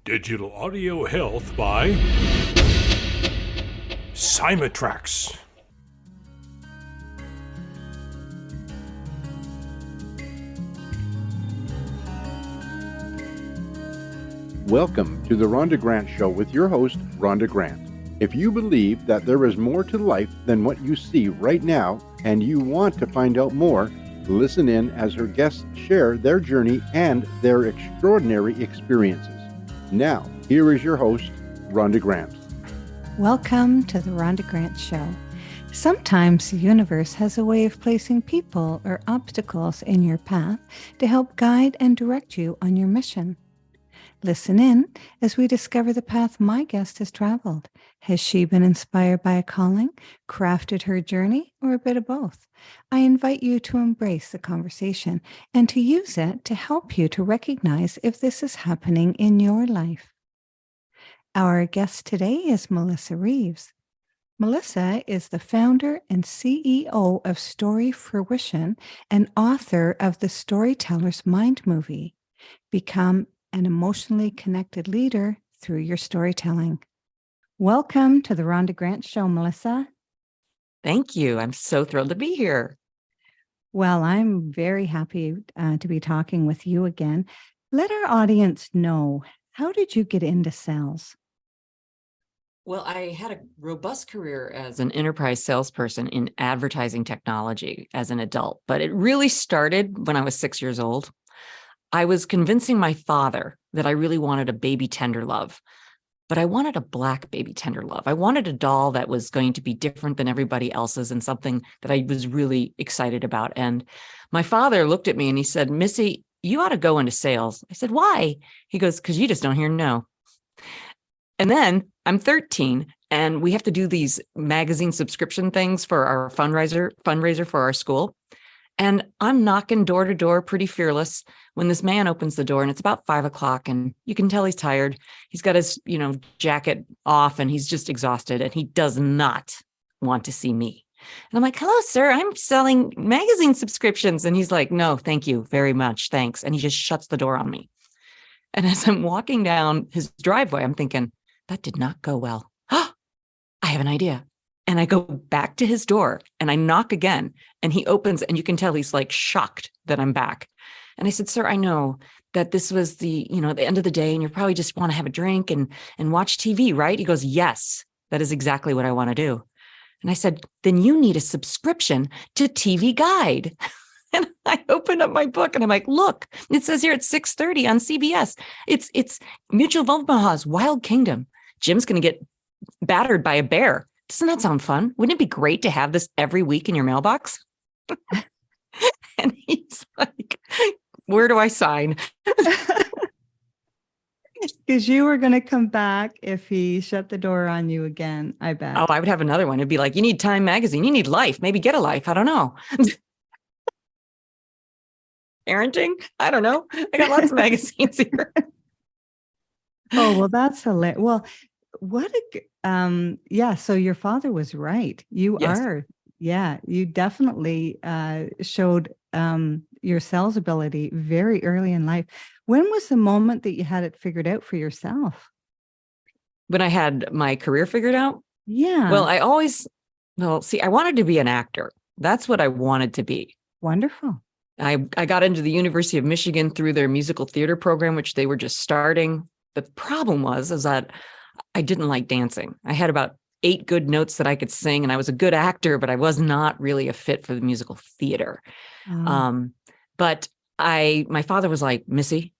Digital Audio Health by Simatrax. Welcome to the Rhonda Grant Show with your host, Rhonda Grant. If you believe that there is more to life than what you see right now, and you want to find out more, listen in as her guests share their journey and their extraordinary experiences. Now, here is your host, Rhonda Grant. Welcome to the Rhonda Grant Show. Sometimes the universe has a way of placing people or obstacles in your path to help guide and direct you on your mission. Listen in as we discover the path my guest has traveled. Has she been inspired by a calling, crafted her journey, or a bit of both? I invite you to embrace the conversation and to use it to help you to recognize if this is happening in your life. Our guest today is Melissa Reaves. Melissa is the founder and CEO of Fruition and author of the Storyteller's Mind movie. Become an emotionally connected leader through your storytelling. Welcome to the Rhonda Grant Show, Melissa. Thank you. I'm so thrilled to be here. Well, I'm very happy to be talking with you again. Let our audience know, how did you get into sales? Well, I had a robust career as an enterprise salesperson in advertising technology as an adult, but it really started when I was 6 years old. I was convincing my father that I really wanted a baby tender love, but I wanted a black baby tender love. I wanted a doll that was going to be different than everybody else's and something that I was really excited about. And my father looked at me and he said, "Missy, you ought to go into sales." I said, "Why?" He goes, "Because you just don't hear no." And then I'm 13 and we have to do these magazine subscription things for our fundraiser for our school. And I'm knocking door to door, pretty fearless, when this man opens the door, and it's about 5:00, and you can tell he's tired. He's got his, jacket off, and he's just exhausted, and he does not want to see me. And I'm like, "Hello, sir, I'm selling magazine subscriptions." And he's like, "No, thank you very much. Thanks." And he just shuts the door on me. And as I'm walking down his driveway, I'm thinking, that did not go well. I have an idea. And I go back to his door and I knock again and he opens and you can tell he's like shocked that I'm back. And I said, "Sir, I know that this was the end of the day and you probably just want to have a drink and watch TV, right?" He goes, "Yes, that is exactly what I want to do." And I said, "Then you need a subscription to TV Guide." And I opened up my book and I'm like, "Look, it says here at 6:30 on CBS. It's Mutual of Omaha's Wild Kingdom. Jim's going to get battered by a bear. Doesn't that sound fun? Wouldn't it be great to have this every week in your mailbox?" And he's like, "Where do I sign?" Because you were going to come back if he shut the door on you again, I bet. Oh, I would have another one. It'd be like, "You need Time Magazine. You need Life. Maybe get a life. I don't know." Parenting? I don't know. I got lots of magazines here. Oh, well, that's hilarious. Well, so your father was right. Yes. You definitely showed your sales ability very early in life. When was the moment that you had it figured out for yourself? When I had my career figured out? Yeah. Well, I wanted to be an actor. That's what I wanted to be. Wonderful. I got into the University of Michigan through their musical theater program, which they were just starting. The problem is that I didn't like dancing. I had about 8 good notes that I could sing, and I was a good actor, but I was not really a fit for the musical theater. But my father was like, "Missy,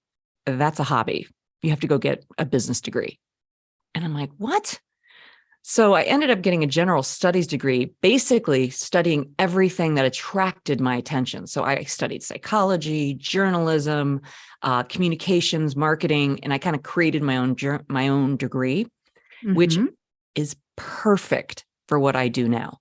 that's a hobby. You have to go get a business degree." And I'm like, "What?" So I ended up getting a general studies degree, basically studying everything that attracted my attention. So I studied psychology, journalism, communications, marketing, and I kind of created my own degree, which is perfect for what I do now.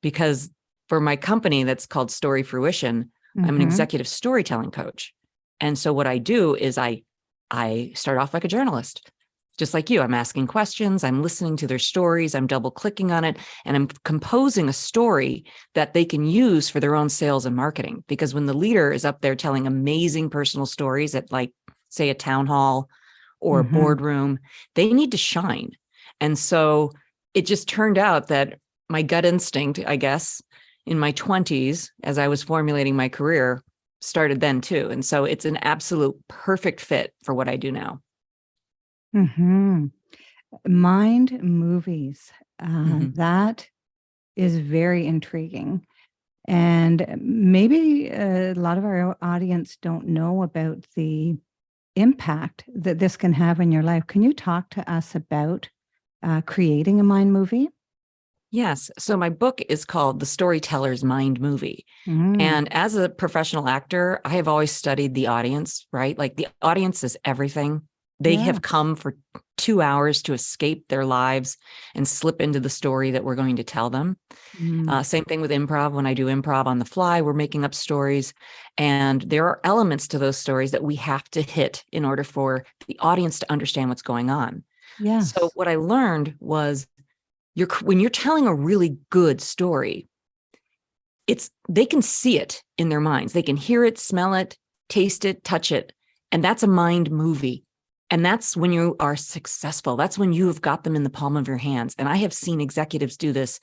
Because for my company that's called Fruition, I'm an executive storytelling coach. And so what I do is I start off like a journalist. Just like you, I'm asking questions, I'm listening to their stories, I'm double clicking on it, and I'm composing a story that they can use for their own sales and marketing. Because when the leader is up there telling amazing personal stories at, like, say, a town hall or a boardroom, they need to shine. And so it just turned out that my gut instinct, I guess, in my 20s, as I was formulating my career, started then too. And so it's an absolute perfect fit for what I do now. Mind movies. That is very intriguing. And maybe a lot of our audience don't know about the impact that this can have in your life. Can you talk to us about creating a mind movie? Yes. So my book is called The Storyteller's Mind Movie. And as a professional actor, I have always studied the audience, right? Like the audience is everything. They have come for 2 hours to escape their lives and slip into the story that we're going to tell them. Same thing with improv. When I do improv on the fly, we're making up stories. And there are elements to those stories that we have to hit in order for the audience to understand what's going on. Yes. So what I learned was when you're telling a really good story, they can see it in their minds. They can hear it, smell it, taste it, touch it. And that's a mind movie. And that's when you are successful. That's when you have got them in the palm of your hands. And I have seen executives do this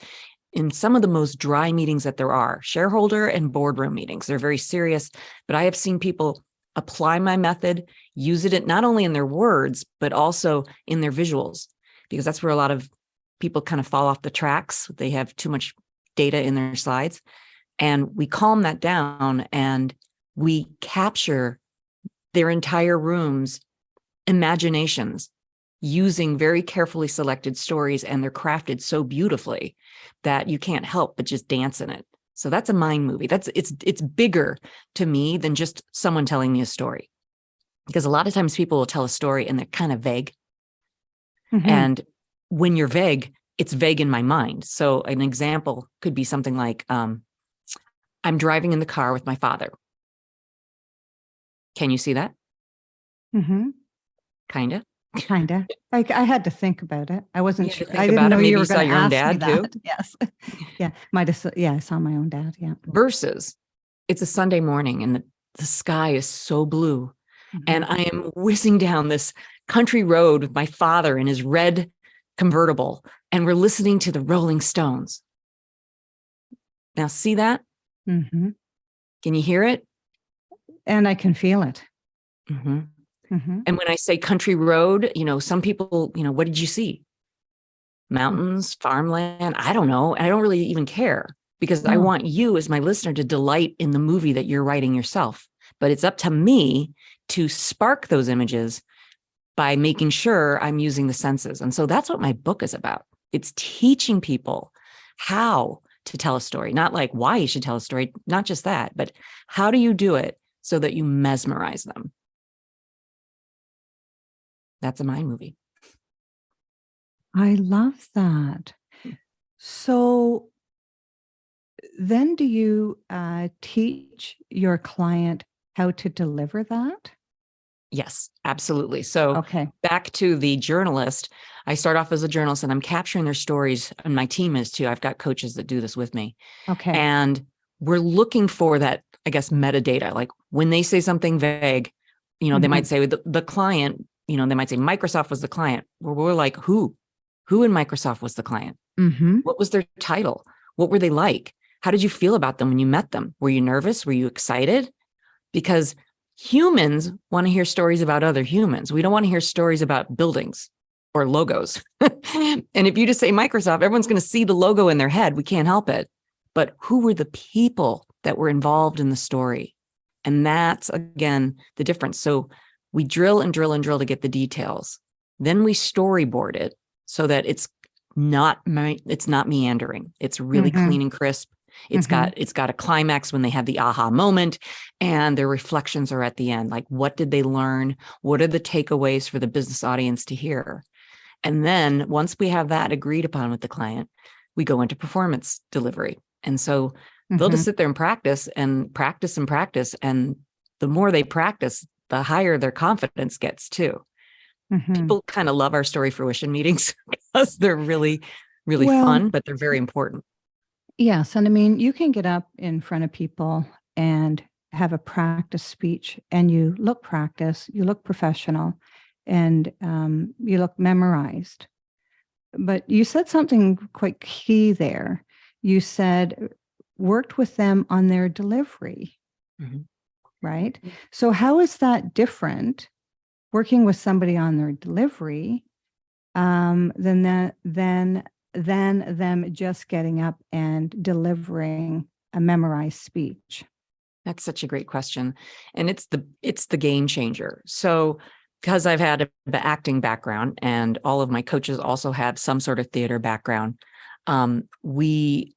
in some of the most dry meetings that there are, shareholder and boardroom meetings. They're very serious, but I have seen people apply my method, use it not only in their words, but also in their visuals, because that's where a lot of people kind of fall off the tracks. They have too much data in their slides. And we calm that down and we capture their entire room's imaginations using very carefully selected stories. And they're crafted so beautifully that you can't help but just dance in it. So that's a mind movie. It's bigger to me than just someone telling me a story. Because a lot of times people will tell a story and they're kind of vague. And when you're vague, it's vague in my mind. So an example could be something like, I'm driving in the car with my father. Can you see that? Kind of. Like I had to think about it. I wasn't sure. I didn't know maybe you were saw going to your own ask me dad too. that. Yes. Yeah. I saw my own dad. Yeah. Versus it's a Sunday morning and the sky is so blue. And I am whizzing down this country road with my father in his red convertible. And we're listening to the Rolling Stones. Now, see that? Can you hear it? And I can feel it. And when I say country road, some people, what did you see? Mountains, farmland? I don't know. I don't really even care because I want you as my listener to delight in the movie that you're writing yourself. But it's up to me to spark those images by making sure I'm using the senses. And so that's what my book is about. It's teaching people how to tell a story, not like why you should tell a story, not just that, but how do you do it so that you mesmerize them? That's a mind movie. I love that. So then do you teach your client how to deliver that? Yes, absolutely. So back to the journalist, I start off as a journalist and I'm capturing their stories, and my team is too. I've got coaches that do this with me. And we're looking for that, I guess, metadata. Like when they say something vague, they might say the client, they might say Microsoft was the client. We're like, who in Microsoft was the client? What was their title? What were they like? How did you feel about them when you met them? Were you nervous? Were you excited? Because humans want to hear stories about other humans. We don't want to hear stories about buildings or logos. And if you just say Microsoft, everyone's going to see the logo in their head. We can't help it. But who were the people that were involved in the story? And that's, again, the difference. So we drill and drill and drill to get the details. Then we storyboard it so that it's not meandering. It's really clean and crisp. It's got a climax when they have the aha moment, and their reflections are at the end. Like, what did they learn? What are the takeaways for the business audience to hear? And then once we have that agreed upon with the client, we go into performance delivery. And so they'll just sit there and practice and practice and practice. And the more they practice, the higher their confidence gets too. People kind of love our story fruition meetings because they're really, really fun, but they're very important. Yes. And I mean, you can get up in front of people and have a practice speech and you look practice, you look professional, and you look memorized. But you said something quite key there. You said worked with them on their delivery, right? So how is that different, working with somebody on their delivery, than them just getting up and delivering a memorized speech? That's such a great question. And it's the game changer. So because I've had an acting background and all of my coaches also have some sort of theater background, we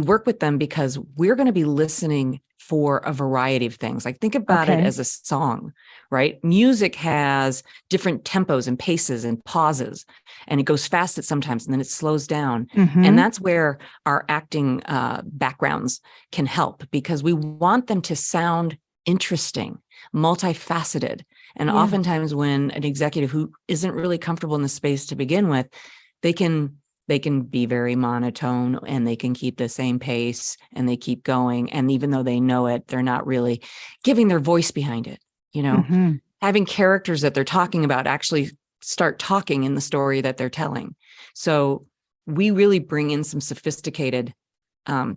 work with them because we're going to be listening for a variety of things. Like think about it as a song, right? Music has different tempos and paces and pauses, and it goes fast at sometimes, and then it slows down. And that's where our acting backgrounds can help, because we want them to sound interesting, multifaceted. And oftentimes when an executive who isn't really comfortable in the space to begin with, they can be very monotone, and they can keep the same pace, and they keep going. And even though they know it, they're not really giving their voice behind it. Having characters that they're talking about actually start talking in the story that they're telling. So we really bring in some sophisticated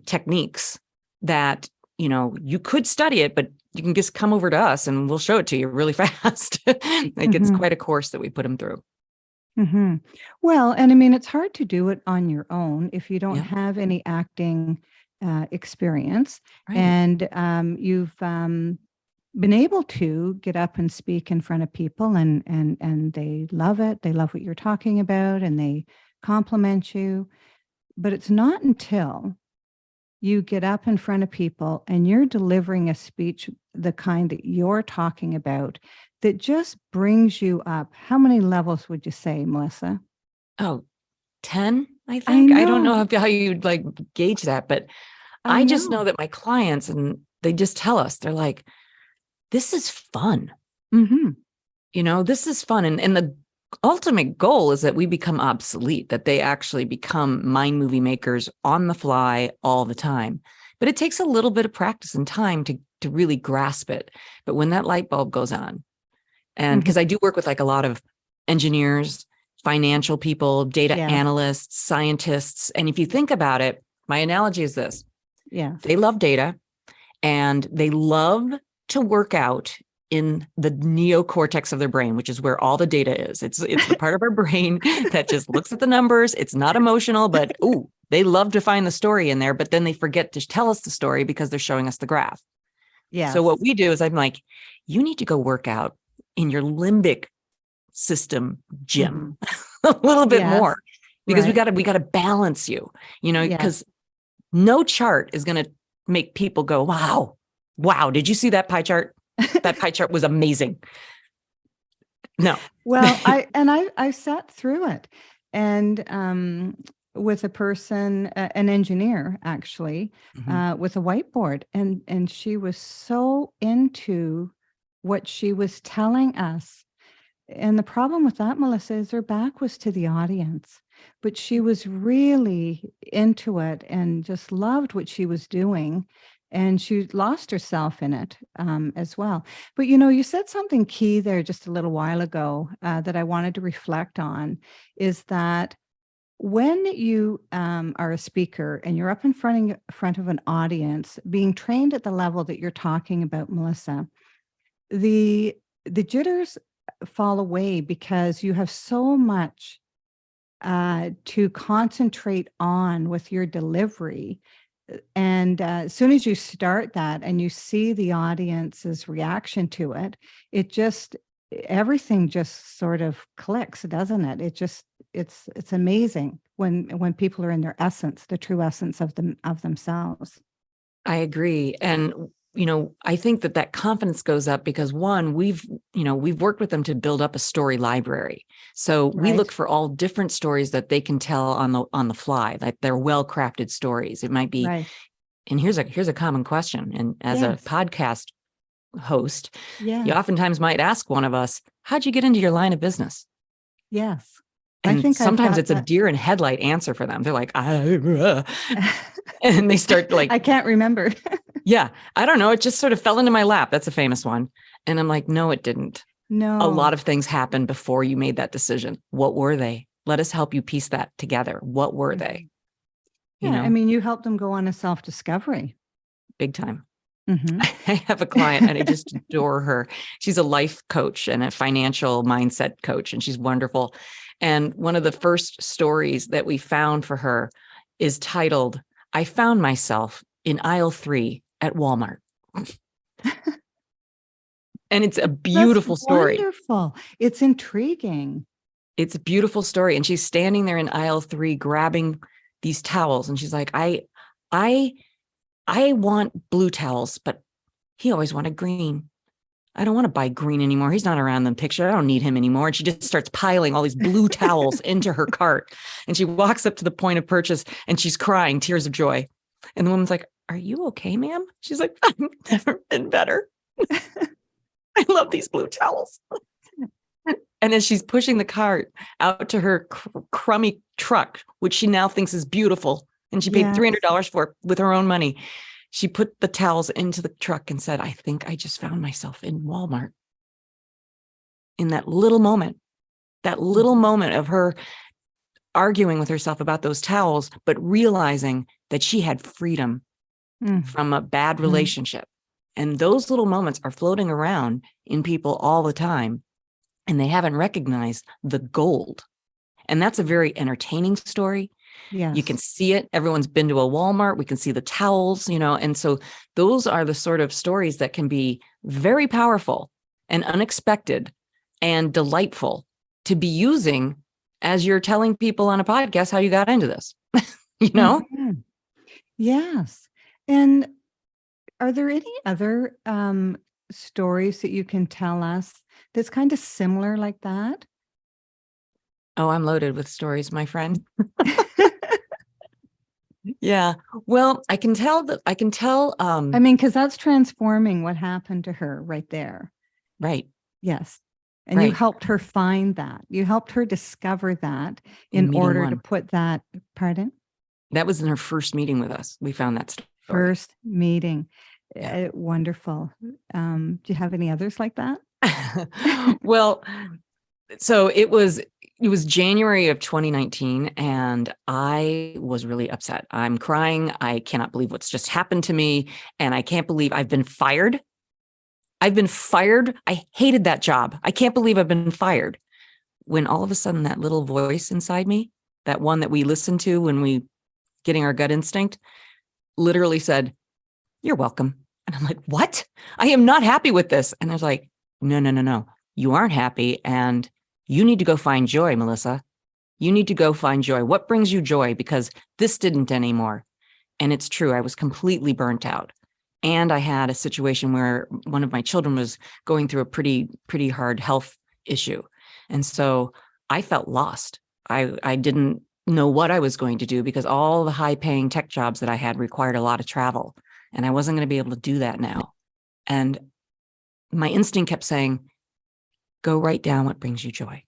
techniques that, you could study it, but you can just come over to us and we'll show it to you really fast. It's quite a course that we put them through. Well, and I mean, it's hard to do it on your own if you don't have any acting experience, and you've been able to get up and speak in front of people, and they love it. They love what you're talking about, and they compliment you. But it's not until you get up in front of people and you're delivering a speech, the kind that you're talking about, that just brings you up. How many levels would you say, Melissa? Oh, 10, I think. I don't know how you'd gauge that, but I just know that my clients, and they just tell us, they're like, this is fun. This is fun. And the ultimate goal is that we become obsolete, that they actually become mind movie makers on the fly all the time. But it takes a little bit of practice and time to really grasp it. But when that light bulb goes on, and because I do work with a lot of engineers, financial people, data analysts, scientists. And if you think about it, my analogy is this. They love data, and they love to work out in the neocortex of their brain, which is where all the data is. It's the part of our brain that just looks at the numbers. It's not emotional, but they love to find the story in there, but then they forget to tell us the story because they're showing us the graph. So what we do is I'm like, you need to go work out in your limbic system gym a little bit more, because we got to balance you, because no chart is going to make people go, wow, did you see that pie chart? That pie chart was amazing. No. Well, I sat through it, and with a person, an engineer actually, with a whiteboard, and she was so into what she was telling us. And the problem with that, Melissa, is her back was to the audience, but she was really into it and just loved what she was doing. And she lost herself in it as well. But, you said something key there just a little while ago that I wanted to reflect on, is that when you are a speaker and you're up in front of an audience, being trained at the level that you're talking about, Melissa, the jitters fall away because you have so much to concentrate on with your delivery. And as soon as you start that and you see the audience's reaction to it, everything just sort of clicks, doesn't it? It's amazing when people are in their essence, the true essence of themselves. I agree. And, I think that confidence goes up because we've worked with them to build up a story library. So we look for all different stories that they can tell on the fly, like they're well-crafted stories. It might be, and here's a common question. And as a podcast host, you oftentimes might ask one of us, how'd you get into your line of business? Yes. And I think sometimes it's a deer in headlight answer for them. They're like, and they start I can't remember. I don't know. It just sort of fell into my lap. That's a famous one. And I'm like, no, it didn't. No. A lot of things happened before you made that decision. What were they? Let us help you piece that together. What were they? You Yeah, know, I mean, you helped them go on a self-discovery. big time. Mhm. I have a client and I just adore her. She's a life coach and a financial mindset coach, and she's wonderful. And one of the first stories that we found for her is titled, I Found Myself in Aisle 3 at Walmart. And it's a beautiful That's story. wonderful. It's intriguing. It's a beautiful story. And she's standing there in aisle 3 grabbing these towels. And she's like, I want blue towels, but he always wanted green. I don't want to buy green anymore. He's not around in the picture. I don't need him anymore. And she just starts piling all these blue towels into her cart. And she walks up to the point of purchase and she's crying tears of joy. And the woman's like, are you okay, ma'am? She's like, I've never been better. I love these blue towels. And as she's pushing the cart out to her crummy truck, which she now thinks is beautiful, and she paid Yes. $300 for it with her own money, she put the towels into the truck and said, I think I just found myself in Walmart. In that little moment of her arguing with herself about those towels, but realizing that she had freedom from a bad relationship. And those little moments are floating around in people all the time, and they haven't recognized the gold. And that's a very entertaining story. Yes. You can see it. Everyone's been to a Walmart. We can see the towels, and so those are the sort of stories that can be very powerful and unexpected and delightful to be using as you're telling people on a podcast how you got into this, Mhm. Yes. And are there any other stories that you can tell us that's kind of similar like that? Oh, I'm loaded with stories, my friend. Yeah. Well, I can tell. I mean, because that's transforming what happened to her right there. Right. Yes. And you Right. helped her find that. You helped her discover that In in meeting order to one. put that, pardon? That was in her first meeting with us. We found that story. First meeting. Yeah. Wonderful. Do you have any others like that? Well, so it was January of 2019, and I was really upset. I'm crying. I cannot believe what's just happened to me, and I can't believe I've been fired. I hated that job. I can't believe I've been fired. When all of a sudden that little voice inside me, that one that we listen to when we getting our gut instinct, literally said, you're welcome. And I'm like, what? I am not happy with this. And I was like, no. You aren't happy. And you need to go find joy, Melissa. You need to go find joy. What brings you joy? Because this didn't anymore. And it's true. I was completely burnt out. And I had a situation where one of my children was going through a pretty hard health issue. And so I felt lost. I didn't know what I was going to do because all the high paying tech jobs that I had required a lot of travel. And I wasn't going to be able to do that now. And my instinct kept saying, go write down what brings you joy.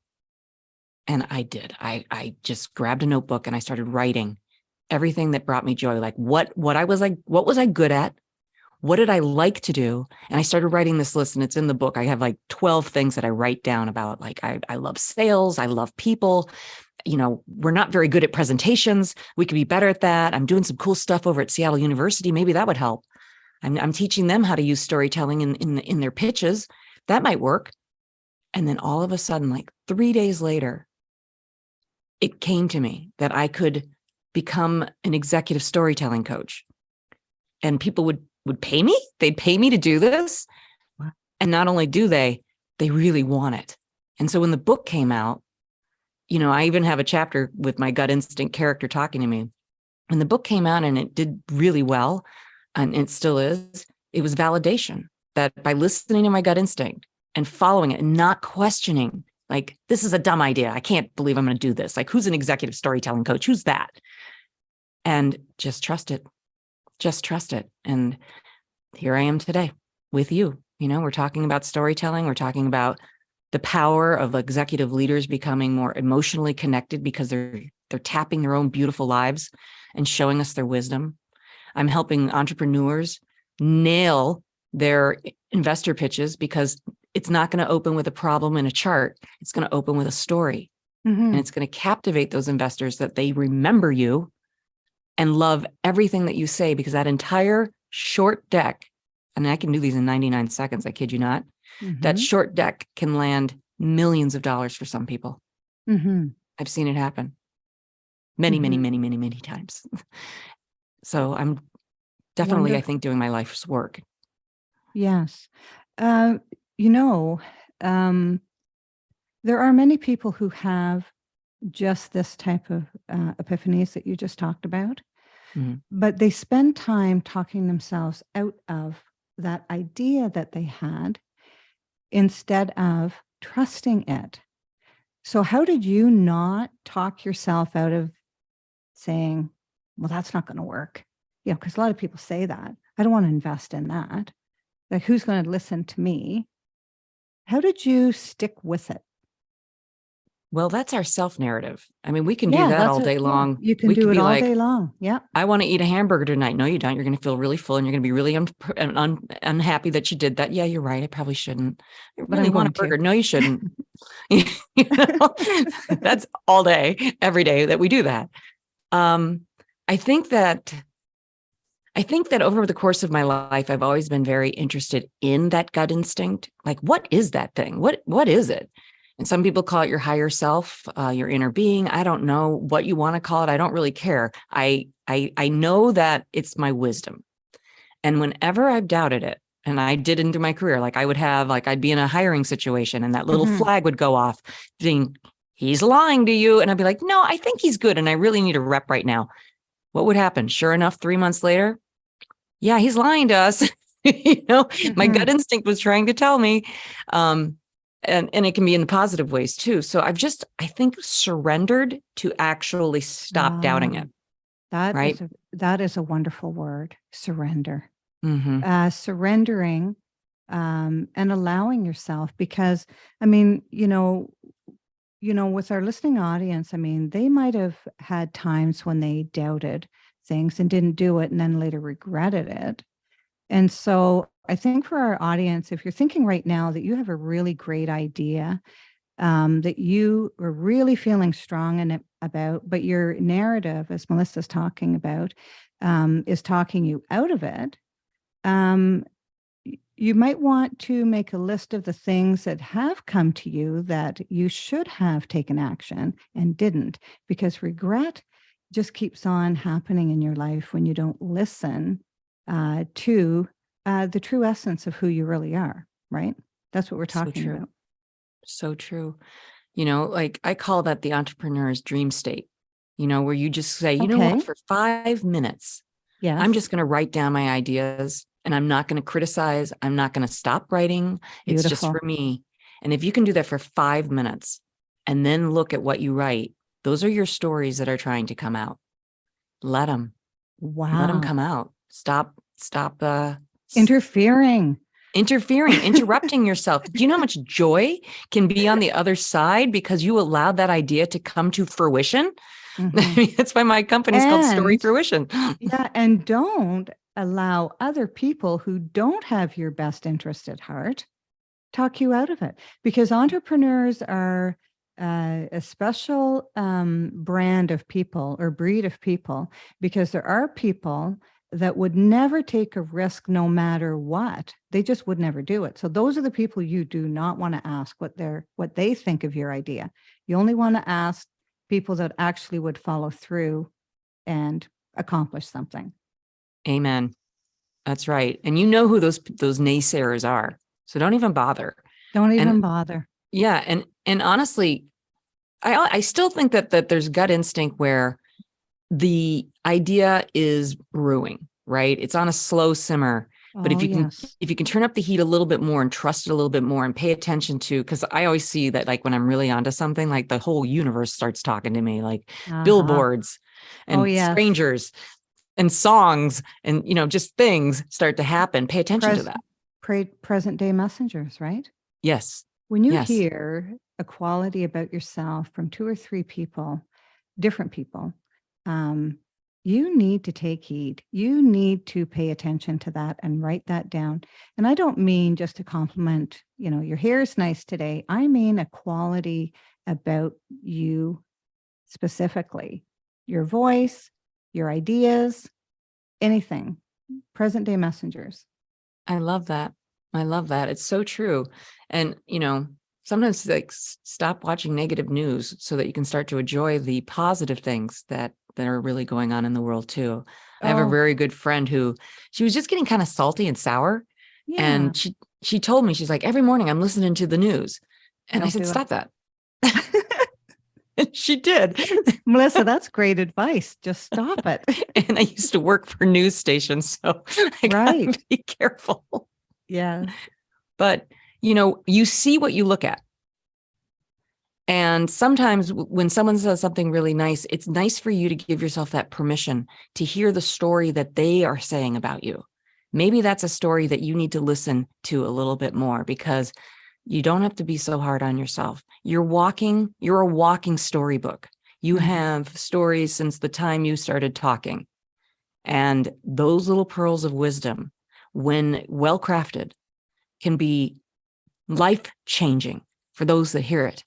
And I did. I just grabbed a notebook and I started writing everything that brought me joy. Like what was I good at? What did I like to do? And I started writing this list, and it's in the book. I have like 12 things that I write down about. Like I love sales. I love people. We're not very good at presentations. We could be better at that. I'm doing some cool stuff over at Seattle University. Maybe that would help. I'm teaching them how to use storytelling in their pitches. That might work. And then all of a sudden, like 3 days later, it came to me that I could become an executive storytelling coach, and people would pay me. They'd pay me to do this. Wow. And not only do they really want it. And so when the book came out, I even have a chapter with my gut instinct character talking to me. When the book came out and it did really well, and it still is, it was validation that by listening to my gut instinct and following it and not questioning, like, this is a dumb idea. I can't believe I'm going to do this. Like, who's an executive storytelling coach? Who's that? And just trust it. Just trust it. And here I am today with you. We're talking about storytelling. We're talking about the power of executive leaders becoming more emotionally connected because they're tapping their own beautiful lives and showing us their wisdom. I'm helping entrepreneurs nail their investor pitches because it's not going to open with a problem in a chart. It's going to open with a story. Mm-hmm. And it's going to captivate those investors that they remember you and love everything that you say, because that entire short deck, and I can do these in 99 seconds, I kid you not, that short deck can land millions of dollars for some people. Mm-hmm. I've seen it happen many, many, many, many, many times. So I'm definitely, I think, doing my life's work. Yes. You know, there are many people who have just this type of epiphanies that you just talked about, but they spend time talking themselves out of that idea that they had instead of trusting it. So how did you not talk yourself out of saying, well, that's not going to work? You know, because a lot of people say that. I don't want to invest in that. Like, who's going to listen to me? How did you stick with it? Well, that's our self-narrative. I mean, we can do that all day long. You can do it all day long. Yeah. I want to eat a hamburger tonight. No, you don't. You're going to feel really full and you're going to be really unhappy that you did that. Yeah, you're right. I probably shouldn't. I really want a burger. No, you shouldn't. You know, that's all day, every day that we do that. I think that over the course of my life, I've always been very interested in that gut instinct. Like, what is that thing? What is it? And some people call it your higher self, your inner being. I don't know what you want to call it. I don't really care. I know that it's my wisdom. And whenever I've doubted it, and I did into my career, like I'd be in a hiring situation and that little flag would go off saying, he's lying to you. And I'd be like, no, I think he's good. And I really need a rep right now. What would happen? Sure enough, 3 months later, yeah, he's lying to us. You know, my gut instinct was trying to tell me. And it can be in the positive ways too. So I think, surrendered to actually stop doubting it. That is a wonderful word, surrender. Surrendering and allowing yourself, because, I mean, you know, with our listening audience, I mean, they might have had times when they doubted things and didn't do it and then later regretted it. And so I think for our audience, if you're thinking right now that you have a really great idea, that you are really feeling strong about, but your narrative, as Melissa's talking about, is talking you out of it, you might want to make a list of the things that have come to you that you should have taken action and didn't, because regret just keeps on happening in your life when you don't listen to the true essence of who you really are, right? That's what we're talking about. So true. You know, like I call that the entrepreneur's dream state, you know, where you just say, you know what, for 5 minutes, I'm just going to write down my ideas and I'm not going to criticize. I'm not going to stop writing. It's just for me. And if you can do that for 5 minutes and then look at what you write, those are your stories that are trying to come out. Let them. Wow. Let them come out. Stop interfering, interrupting yourself. Do you know how much joy can be on the other side because you allowed that idea to come to fruition? I mean, that's why my company's called Story Fruition. Yeah, and don't allow other people who don't have your best interest at heart talk you out of it, because entrepreneurs are a special brand of people or breed of people, because there are people that would never take a risk no matter what. They just would never do it. So those are the people you do not want to ask what they think of your idea. You only want to ask people that actually would follow through and accomplish something. Amen. That's right. And you know who those naysayers are. So don't even bother. Don't even bother. Yeah. And honestly, I still think that there's gut instinct where the idea is brewing, right? It's on a slow simmer. But if you can turn up the heat a little bit more and trust it a little bit more and pay attention to, because I always see that, like, when I'm really onto something, like the whole universe starts talking to me, like billboards and strangers and songs and, you know, just things start to happen. Pay attention to that. Present day messengers, right? Yes. When you hear a quality about yourself from 2 or 3 people, different people, You need to take heed. You need to pay attention to that and write that down. And I don't mean just to compliment, your hair is nice today. I mean a quality about you specifically, your voice, your ideas, anything, present day messengers. I love that. I love that. It's so true. And, sometimes like stop watching negative news so that you can start to enjoy the positive things that are really going on in the world too. I have a very good friend who she was just getting kind of salty and sour. Yeah. And she told me, she's like, every morning I'm listening to the news. And I said, stop that. And she did. Melissa, that's great advice. Just stop it. And I used to work for news stations, so I gotta be careful. Yeah. But, you see what you look at. And sometimes when someone says something really nice, it's nice for you to give yourself that permission to hear the story that they are saying about you. Maybe that's a story that you need to listen to a little bit more, because you don't have to be so hard on yourself. You're a walking storybook. You have stories since the time you started talking. And those little pearls of wisdom, when well crafted, can be life-changing for those that hear it.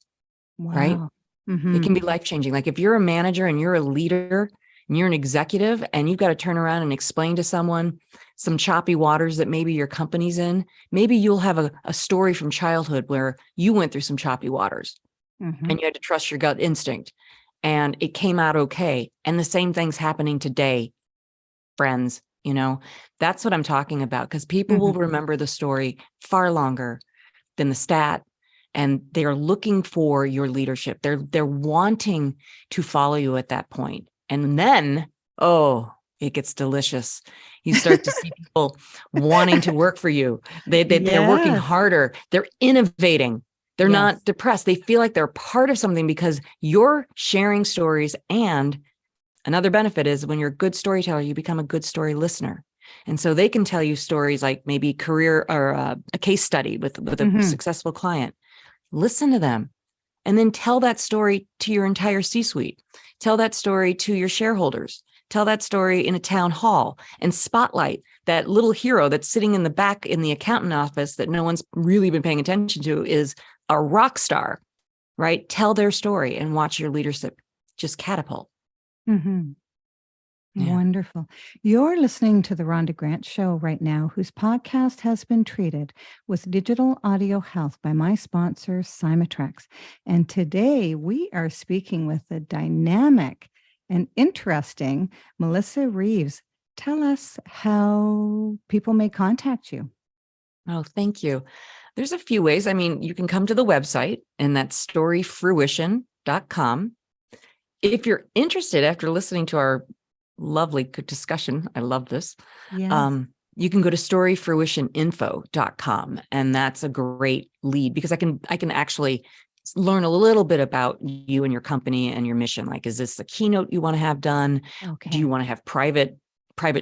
Wow. Right? It can be life-changing. Like if you're a manager and you're a leader and you're an executive and you've got to turn around and explain to someone some choppy waters that maybe your company's in, maybe you'll have a story from childhood where you went through some choppy waters and you had to trust your gut instinct and it came out okay. And the same thing's happening today, friends. That's what I'm talking about, because people will remember the story far longer than the stat. And they're looking for your leadership. They're wanting to follow you at that point. And then, it gets delicious. You start to see people wanting to work for you. They're working harder. They're innovating. They're not depressed. They feel like they're part of something because you're sharing stories. And another benefit is when you're a good storyteller, you become a good story listener. And so they can tell you stories like maybe career or a case study with a successful client. Listen to them and then tell that story to your entire C-suite. Tell that story to your shareholders. Tell that story in a town hall and spotlight that little hero that's sitting in the back in the accountant office that no one's really been paying attention to is a rock star, right? Tell their story and watch your leadership just catapult. Yeah. Wonderful. You're listening to the Rhonda Grant Show right now, whose podcast has been treated with digital audio health by my sponsor, Symatrex. And today we are speaking with the dynamic and interesting Melissa Reaves. Tell us how people may contact you. Oh, thank you. There's a few ways. I mean, you can come to the website, and that's storyfruition.com. If you're interested, after listening to our lovely discussion, I love this. Yes. You can go to storyfruitioninfo.com, and that's a great lead because I can actually learn a little bit about you and your company and your mission. Like, is this a keynote you want to have done? Okay. Do you want to have private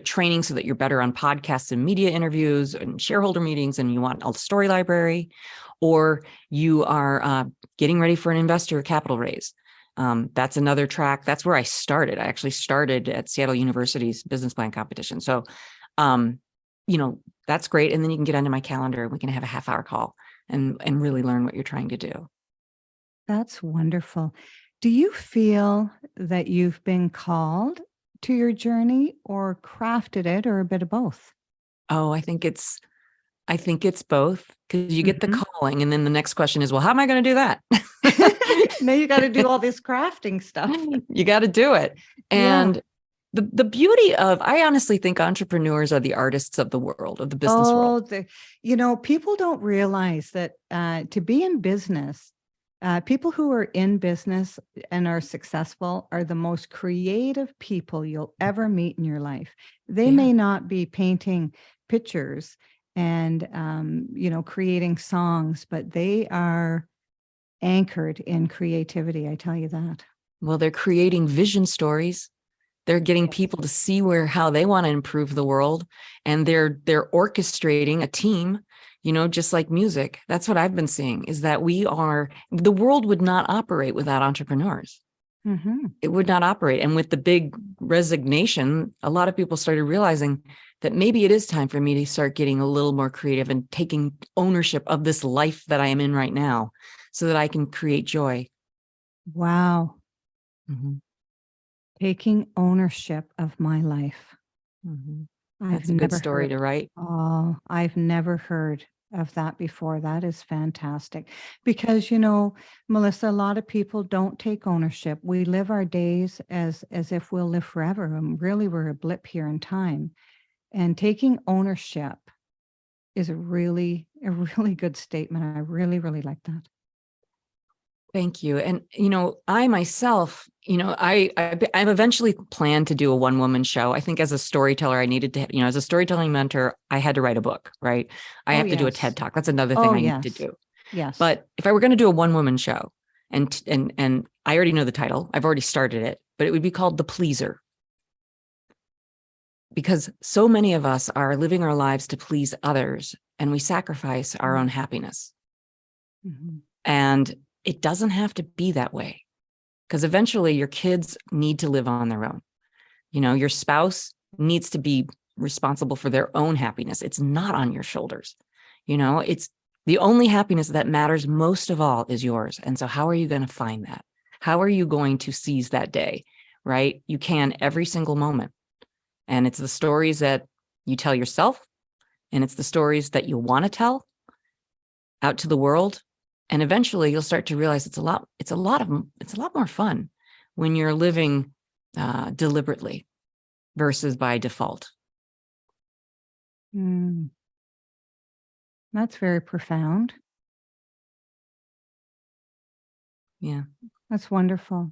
training so that you're better on podcasts and media interviews and shareholder meetings, and you want a story library, or you are getting ready for an investor capital raise? That's another track. That's where I started. I actually started at Seattle University's business plan competition. So, that's great. And then you can get onto my calendar and we can have a half-hour call and really learn what you're trying to do. That's wonderful. Do you feel that you've been called to your journey or crafted it, or a bit of both? Oh, I think it's both, because you get the calling and then the next question is, well, how am I going to do that? Now you got to do all this crafting stuff. You got to do it. And the beauty of, I honestly think entrepreneurs are the artists of the world, of the business world. People don't realize that to be in business, people who are in business and are successful are the most creative people you'll ever meet in your life. They may not be painting pictures and, creating songs, but they are anchored in creativity. I tell you that. Well, they're creating vision stories. They're getting people to see how they want to improve the world. And they're orchestrating a team, just like music. That's what I've been seeing, is that the world would not operate without entrepreneurs. It would not operate. And with the big resignation, a lot of people started realizing that maybe it is time for me to start getting a little more creative and taking ownership of this life that I am in right now so that I can create joy. Wow. Mm-hmm. Taking ownership of my life. Mm-hmm. I've That's a good never story to write. Oh, I've never heard of that before. That is fantastic. Because, you know, Melissa, a lot of people don't take ownership. We live our days as if we'll live forever. And really, we're a blip here in time. And taking ownership is a really good statement. I really, really like that. Thank you. And, you know, I myself, you know, I've eventually planned to do a one-woman show. I think as a storyteller, I needed to, you know, as a storytelling mentor, I had to write a book, right? I have to do a TED Talk. That's another thing I need to do. Yes. But if I were going to do a one-woman show, and I already know the title, I've already started it, but it would be called The Pleaser. Because so many of us are living our lives to please others, and we sacrifice our own happiness. Mm-hmm. And it doesn't have to be that way, because eventually your kids need to live on their own. You know, your spouse needs to be responsible for their own happiness. It's not on your shoulders. You know, it's the only happiness that matters most of all is yours. And so how are you going to find that? How are you going to seize that day? Right? You can every single moment. And it's the stories that you tell yourself, and it's the stories that you want to tell out to the world. And eventually you'll start to realize it's a lot more fun when you're living deliberately versus by default. That's very profound. Yeah. That's wonderful.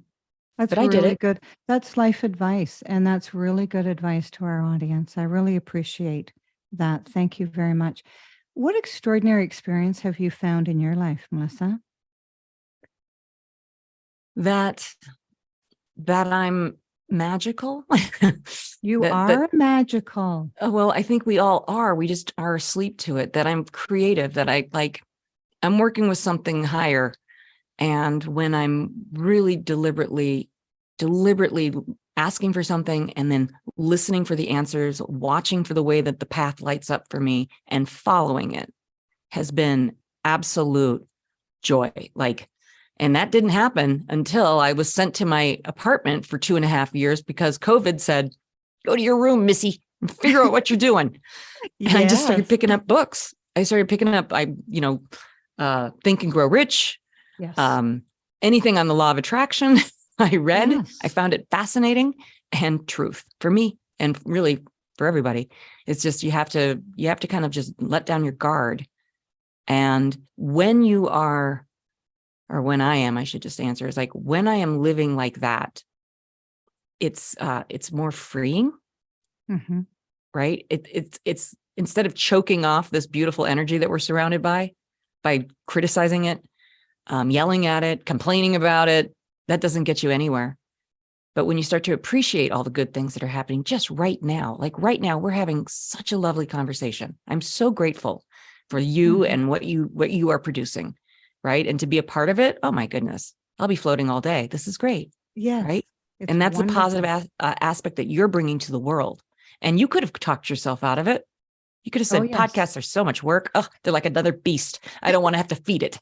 That's But I did really it. good. That's life advice. And that's really good advice to our audience. I really appreciate that. Thank you very much. What extraordinary experience have you found in your life, Melissa? That I'm magical. You are magical. Well, I think we all are. We just are asleep to it. That I'm creative, that I'm working with something higher. And when I'm really deliberately asking for something and then listening for the answers, watching for the way that the path lights up for me and following it has been absolute joy. And that didn't happen until I was sent to my apartment for 2.5 years because COVID said, go to your room, Missy, and figure out what you're doing. And I just started picking up books. I started picking up, Think and Grow Rich. Yes. Anything on the law of attraction, I read. Yes. I found it fascinating, and truth for me and really for everybody. It's just you have to kind of just let down your guard. And when you are, or when I am, I should just answer, is like when I am living like that, it's more freeing, right? It's instead of choking off this beautiful energy that we're surrounded by criticizing it, yelling at it, complaining about it, that doesn't get you anywhere. But when you start to appreciate all the good things that are happening just right now, like right now, we're having such a lovely conversation. I'm so grateful for you and what you are producing, right? And to be a part of it, oh my goodness, I'll be floating all day. This is great. Yes. Right. And that's wonderful. A positive aspect that you're bringing to the world. And you could have talked yourself out of it. You could have said, podcasts are so much work. Oh, they're like another beast. I don't want to have to feed it.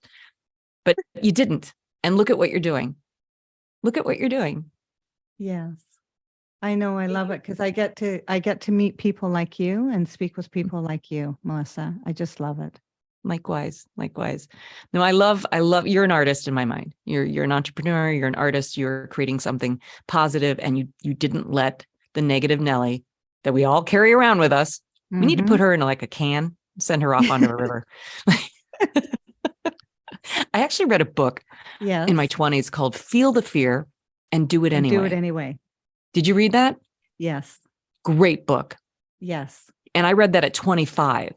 But you didn't. And look at what you're doing. Look at what you're doing. Yes. I know. I love it because I get to meet people like you and speak with people like you, Melissa. I just love it. Likewise. No, I love, you're an artist in my mind. You're an entrepreneur, you're an artist, you're creating something positive, and you didn't let the negative Nelly that we all carry around with us. We need to put her in like a can, send her off onto a river. I actually read a book in my 20s called Feel the Fear and Do It Anyway. Do It Anyway. Did you read that? Yes. Great book. Yes. And I read that at 25.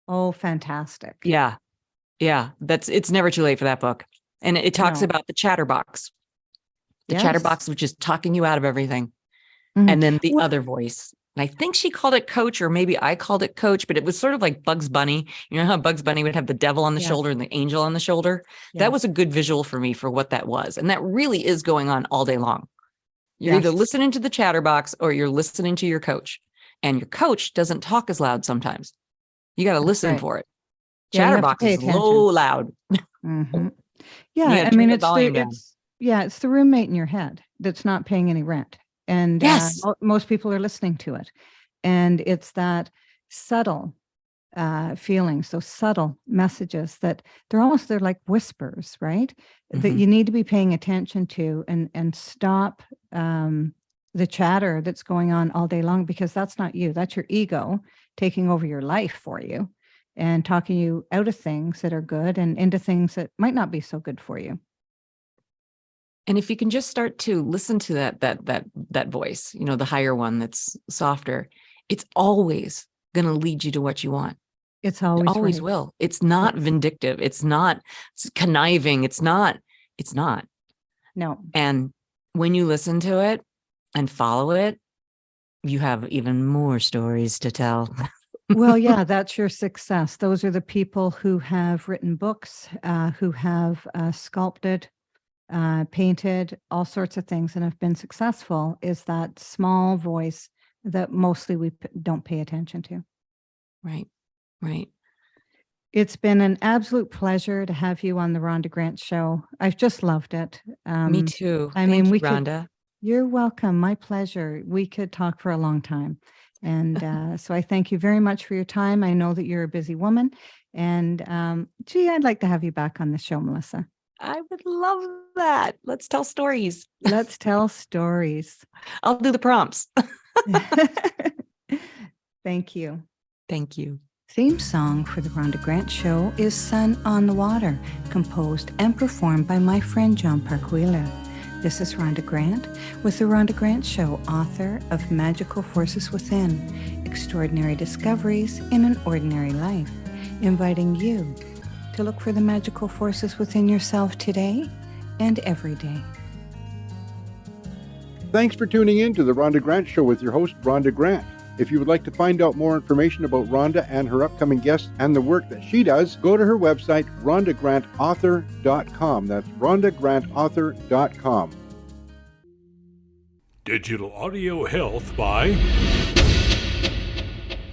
Oh, fantastic. Yeah. It's never too late for that book. And it talks about the chatterbox. The chatterbox, which is talking you out of everything. And then the other voice And I think she called it coach, or maybe I called it coach, but it was sort of like Bugs Bunny. You know how Bugs Bunny would have the devil on the Yes. shoulder and the angel on the shoulder? Yes. That was a good visual for me for what that was. And that really is going on all day long. You're either Yes. listening to the chatterbox or you're listening to your coach. And your coach doesn't talk as loud sometimes. You got to listen right. for it. Yeah, you have to Chatterbox pay is attention. low loud. Mhm. You Yeah, gotta I turn mean, the it's volume down. it's the roommate in your head that's not paying any rent, and Yes. most people are listening to it, and it's that subtle feelings, those subtle messages that they're like whispers, right? That Mhm. you need to be paying attention to and stop the chatter that's going on all day long, because that's not you. That's your ego taking over your life for you and talking you out of things that are good and into things that might not be so good for you. And if you can just start to listen to that voice, you know, the higher one that's softer, it's always going to lead you to what you want. It's It always always right. will. It's not Yes. vindictive. It's not conniving. It's not. No. And when you listen to it and follow it, you have even more stories to tell. Well, yeah, that's your success. Those are the people who have written books, who have sculpted, painted, all sorts of things, and have been successful, is that small voice that mostly we don't pay attention to. Right. Right. It's been an absolute pleasure to have you on the Rhonda Grant Show. I've just loved it. Me too. I Thank mean, you, we could. Rhonda. You're welcome. My pleasure. We could talk for a long time. And so I thank you very much for your time. I know that you're a busy woman. And gee, I'd like to have you back on the show, Melissa. I would love that. Let's tell stories. Let's tell stories. I'll do the prompts. Thank you. Thank you. Theme song for the Rhonda Grant Show is Sun on the Water, composed and performed by my friend John Park Wheeler. This is Rhonda Grant with the Rhonda Grant Show, author of Magical Forces Within, Extraordinary Discoveries in an Ordinary Life, inviting you to look for the magical forces within yourself today and every day. Thanks for tuning in to the Rhonda Grant Show with your host, Rhonda Grant. If you would like to find out more information about Rhonda and her upcoming guests and the work that she does, go to her website, rhondagrantauthor.com. That's rhondagrantauthor.com. Digital Audio Health by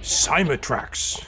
Symatrax.